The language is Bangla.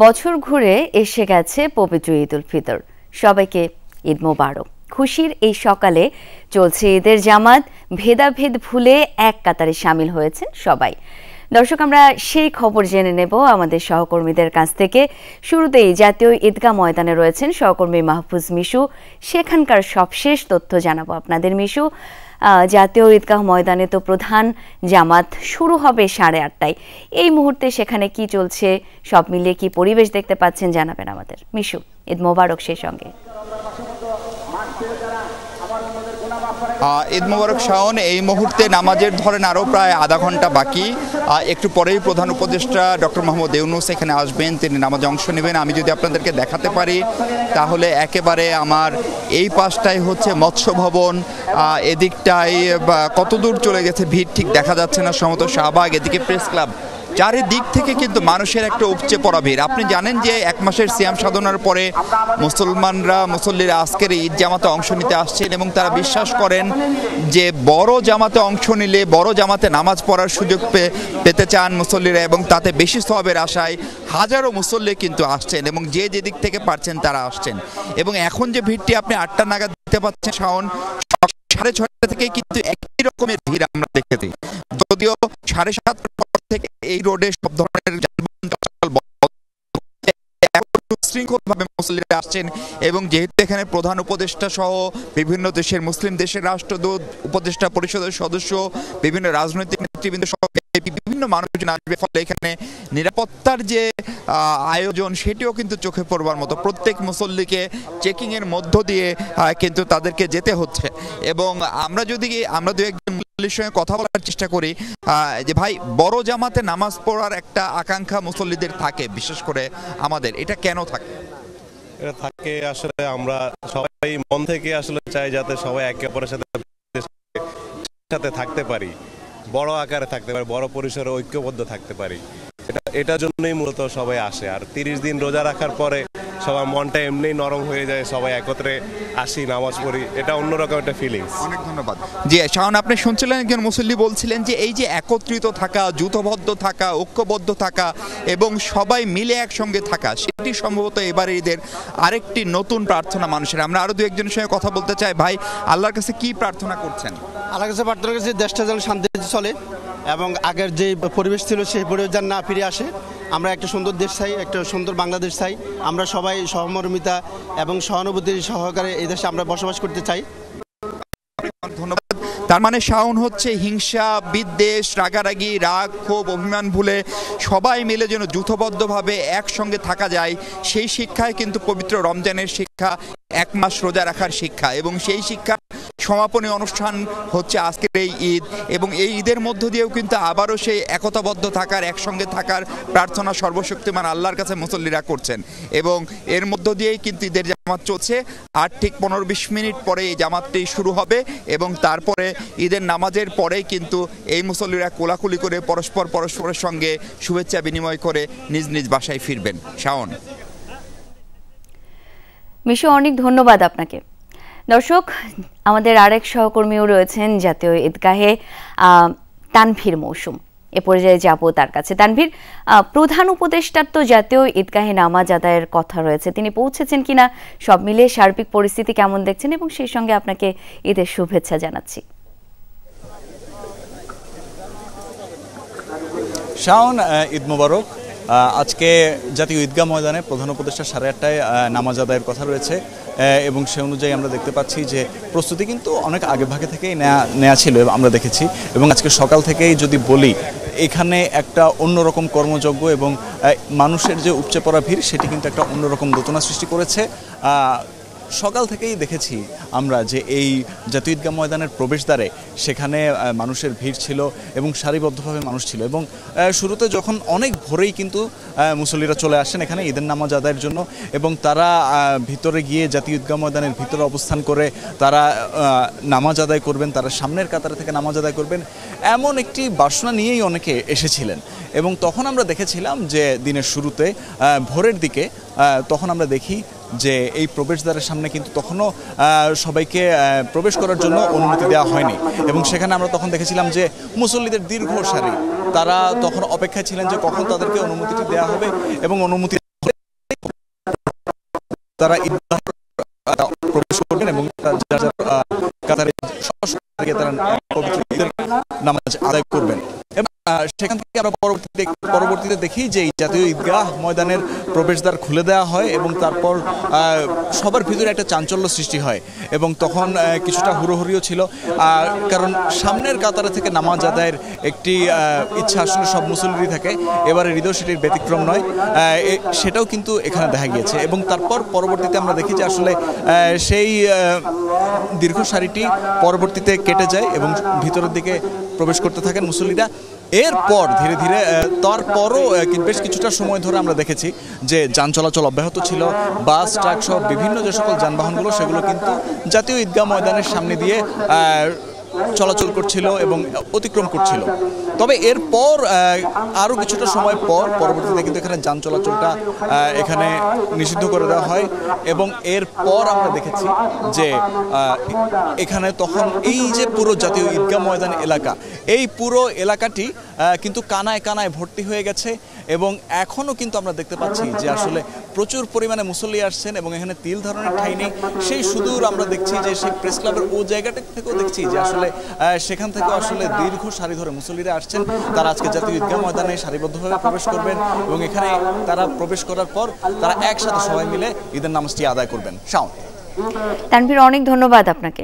বছর ঘুরে এসে গেছে পবিত্র ঈদ উল ফিতর। সবাইকে ঈদ মোবারক। খুশির এই সকালে চলছে ঈদের জামাত। ভেদাভেদ ভুলে এক কাতারে সামিল হয়েছেন সবাই। দর্শক, আমরা সেই খবর জেনে নেব আমাদের সহকর্মীদের কাছ থেকে। শুরুতেই জাতীয় ঈদগাহ ময়দানে রয়েছেন সহকর্মী মাহফুজ মিশু। সেখানকার সবশেষ তথ্য জানাবো আপনাদের। মিশু, জাতীয় ঈদগাহ ময়দানে তো প্রধান জামাত শুরু হবে 8:30টায়। এই মুহূর্তে সেখানে কি চলছে, সব মিলিয়ে কি পরিবেশ দেখতে পাচ্ছেন জানাবেন আমাদের। মিশু, ঈদ মোবারক। সেই সঙ্গে ঈদ মোবারক শাওন। এই মুহূর্তে নামাজের ধরেন আরও প্রায় আধা ঘন্টা বাকি। একটু পরেই প্রধান উপদেষ্টা ডক্টর মোহাম্মদ ইউনূস এখানে আসবেন, তিনি নামাজে অংশ নেবেন। আমি যদি আপনাদেরকে দেখাতে পারি তাহলে একেবারে আমার এই পাশটাই হচ্ছে মৎস্য ভবন, এদিকটাই কতদূর চলে গেছে ভিড় ঠিক দেখা যাচ্ছে না, সম্ভবত শাহবাগ, এদিকে প্রেস ক্লাব, চারিদিক থেকে কিন্তু মানুষের একটা উপচে পড়া ভিড়। আপনি জানেন যে এক মাসের সিয়াম সাধনার পরে মুসল্লিরা আজকের ঈদ জামাতে অংশ নিতে আসছেন এবং তারা বিশ্বাস করেন যে বড় জামাতে অংশ নিলে বড় জামাতে নামাজ পড়ার সুযোগ পেতে চান মুসল্লিরা, এবং তাতে বেশি সওয়াবের আশায় হাজারো মুসল্লি কিন্তু আসছেন এবং যে যেদিক থেকে পারছেন তারা আসছেন। এবং এখন যে ভিড়টি আপনি 8টা নাগাদ দেখতে পাচ্ছেন শাওন, 6:30 থেকে কিন্তু একই রকমের ভিড় আমরা দেখেছি। যদিও 7:30 থেকে এই রোডে সব ধরনের শৃঙ্খলভাবে মুসল্লিরা আসছেন। এবং যেহেতু এখানে প্রধান উপদেষ্টা সহ বিভিন্ন দেশের মুসলিম দেশের রাষ্ট্রদূত, উপদেষ্টা পরিষদের সদস্য, বিভিন্ন রাজনৈতিক নেতৃবৃন্দ সহ বিভিন্ন মানুষজন আসবে, ফলে এখানে নিরাপত্তার যে আয়োজন সেটিও কিন্তু চোখে পড়বার মতো। প্রত্যেক মুসল্লিকে চেকিং এর মধ্য দিয়ে কিন্তু তাদেরকে যেতে হচ্ছে। এবং আমরা দু একজন মুসল্লির সঙ্গে কথা বলার চেষ্টা করি যে ভাই, বড় জামাতে নামাজ পড়ার একটা আকাঙ্ক্ষা মুসল্লিদের থাকে, বিশেষ করে আমাদের, এটা কেন থাকে? এটা থাকে আসলে আমরা সবাই মন থেকে আসলে চাই যাতে সবাই একে অপরের সাথে থাকতে পারি, বড় আকারে থাকতে পারি, বড় পরিসরে ঐক্যবদ্ধ থাকতে পারি। এটার জন্যই মূলত সবাই আসে। আর 30 দিন রোজা রাখার পরে সবার মনটা এমনি নরম হয়ে যায়, সবাই একত্রে আসি, নামাজ পড়ি, এটা অন্যরকম একটা ফিলিংস। অনেক ধন্যবাদ। জি শাওন, আপনি শুনছিলেন একজন মুসল্লি বলছিলেন যে এই যে একত্রিত থাকা, যুথবদ্ধ থাকা, ঐক্যবদ্ধ থাকা এবং সবাই মিলে একসঙ্গে থাকা, সেটি সম্ভবত এবারে ঈদের আরেকটি নতুন প্রার্থনা মানুষের। আমরা আরো দু একজনের সঙ্গে কথা বলতে চাই। ভাই, আল্লাহর কাছে কি প্রার্থনা করছেন? আল্লাহর কাছে প্রার্থনা করছি দেশটা যেন শান্তিতে চলে এবং আগের যে পরিবেশ ছিল সেই পরিবেশ যেন না ফিরে আসে। আমরা একটা সুন্দর দেশ চাই, একটা সুন্দর বাংলাদেশ চাই। আমরা সবাই সহমর্মিতা এবং সহানুভূতির সহকারে এই দেশে আমরা বসবাস করতে চাই। ধন্যবাদ। তার মানে শাওন হচ্ছে হিংসা, বিদ্বেষ, রাগারাগি, রাগ, ক্ষোভ, অভিমান ভুলে সবাই মিলে যেন যূথবদ্ধভাবে একসঙ্গে থাকা যায়, সেই শিক্ষায় কিন্তু পবিত্র রমজানের শিক্ষা, এক মাস রোজা রাখার শিক্ষা। এবং সেই শিক্ষা সমাপনী অনুষ্ঠান হচ্ছে আজকের এই ঈদ। এবং এই ঈদের মধ্য দিয়েও কিন্তু আবারও সেই একতাবদ্ধ থাকার, একসঙ্গে থাকার প্রার্থনা সর্বশক্তিমান আল্লাহর কাছে মুসল্লিরা করছেন। এবং এর মধ্য দিয়েই কিন্তু ঈদের জামাত চলছে। আর ঠিক 15-20 মিনিট পরে এই জামাতটি শুরু হবে এবং তারপরে ঈদের নামাজের পরেই কিন্তু এই মুসল্লিরা কোলাকুলি করে পরস্পরের সঙ্গে শুভেচ্ছা বিনিময় করে নিজ নিজ বাসায় ফিরবেন। শাওন। মিশু, অনেক ধন্যবাদ আপনাকে। দর্শক, আমাদের আরেক সহকর্মীও রয়েছেন জাতীয় ঈদগাহে, তানভীর মৌসুম। এ পর্যায়ে যাব তার কাছে। তানভীর, প্রধান উপদেষ্টার তো জাতীয় ঈদগাহে নামাজ আদায়ের কথা রয়েছে, তিনি পৌঁছেছেন কিনা, সব মিলিয়ে সার্বিক পরিস্থিতি কেমন দেখছেন, এবং সেই সঙ্গে আপনাকে ঈদের শুভেচ্ছা জানাচ্ছি। শাওন, ঈদ মোবারক। আজকে জাতীয় ঈদগাহ ময়দানে প্রধান উপদেষ্টা 8:30টায় নামাজ আদায়ের কথা রয়েছে এবং সে অনুযায়ী আমরা দেখতে পাচ্ছি যে প্রস্তুতি কিন্তু অনেক আগে ভাগে থেকেই নেওয়া ছিল, আমরা দেখেছি। এবং আজকে সকাল থেকেই যদি বলি, এখানে একটা অন্যরকম কর্মযজ্ঞ এবং মানুষের যে উপচে পড়া ভিড়, সেটি কিন্তু একটা অন্যরকম দোতনা সৃষ্টি করেছে। সকাল থেকেই দেখেছি আমরা যে এই জাতীয় ঈদগাহ ময়দানের প্রবেশদ্বারে সেখানে মানুষের ভিড় ছিল এবং সারিবদ্ধভাবে মানুষ ছিল। এবং শুরুতে যখন অনেক ভোরেই কিন্তু মুসল্লিরা চলে আসেন এখানে ঈদের নামাজ আদায়ের জন্য, এবং তারা ভিতরে গিয়ে জাতীয় ঈদগাহ ময়দানের ভিতরে অবস্থান করে তারা নামাজ আদায় করবেন, তারা সামনের কাতারে থেকে নামাজ আদায় করবেন, এমন একটি বাসনা নিয়েই অনেকে এসেছিলেন। এবং তখন আমরা দেখেছিলাম যে দিনের শুরুতে ভোরের দিকে তখন আমরা দেখি যে এই প্রবেশদ্বারের সামনে কিন্তু তখনও সবাইকে প্রবেশ করার জন্য অনুমতি দেওয়া হয়নি। এবং সেখানে আমরা তখন দেখেছিলাম যে মুসল্লিদের দীর্ঘ সারি, তারা তখন অপেক্ষায় ছিলেন যে কখন তাদেরকে অনুমতিটি দেওয়া হবে, এবং অনুমতি তারা ঈদগাহ প্রবেশ করবেন এবং যার যার কাতারে সরাসরি তারা পবিত্র ঈদের নামাজ আদায় করবেন। এবং সেখান থেকে আমরা পরবর্তীতে দেখি যে এই জাতীয় ঈদগাহ ময়দানের প্রবেশদ্বার খুলে দেওয়া হয় এবং তারপর সবার ভিতরে একটা চাঞ্চল্য সৃষ্টি হয় এবং তখন কিছুটা হুড়োহুড়িও ছিল, কারণ সামনের কাতারে থেকে নামাজ আদায়ের একটি ইচ্ছা আসলে সব মুসল্লিরই থাকে, এবারে হৃদয় সেটির ব্যতিক্রম নয়, সেটাও কিন্তু এখানে দেখা গিয়েছে। এবং তারপর পরবর্তীতে আমরা দেখি যে আসলে সেই দীর্ঘ সারিটি পরবর্তীতে কেটে যায় এবং ভিতরের দিকে প্রবেশ করতে থাকেন মুসল্লিরা। এরপর ধীরে ধীরে তারপরও বেশ কিছুটা সময় ধরে আমরা দেখেছি যে যান চলাচল অব্যাহত ছিল, বাস ট্রাক সহ বিভিন্ন যে সকল যানবাহনগুলো সেগুলো কিন্তু জাতীয় ঈদগাহ ময়দানের সামনে দিয়ে চলাচল করছিল এবং অতিক্রম করছিল। তবে এরপর আরও কিছুটা সময় পরবর্তীতে কিন্তু এখানে যান চলাচলটা এখানে নিষিদ্ধ করে দেওয়া হয় এবং এরপর আমরা দেখেছি যে এখানে তখন এই যে পুরো জাতীয় ঈদগাহ ময়দান এলাকা, এই পুরো এলাকাটি কিন্তু কানায় কানায় ভর্তি হয়ে গেছে এবং এখনও কিন্তু আমরা দেখতে পাচ্ছি যে আসলে প্রচুর পরিমাণে মুসল্লি আসছেন এবং এখানে তিল ধারণের ঠাঁই নেই। সেই সুদূর আমরা দেখছি যে সেই প্রেস ক্লাবের ও জায়গাটা থেকেও দেখছি যে আসলে সেখান থেকে আসলে দীর্ঘ সারি ধরে মুসল্লিরা আসছেন। তারা আজকে জাতীয় ঈদগাহ ময়দানে সারিবদ্ধভাবে প্রবেশ করবেন এবং এখানে তারা প্রবেশ করার পর তারা একসাথে সবাই মিলে ঈদের নামাজটি আদায় করবেন। শাওন, তানভীর, অনেক ধন্যবাদ আপনাকে।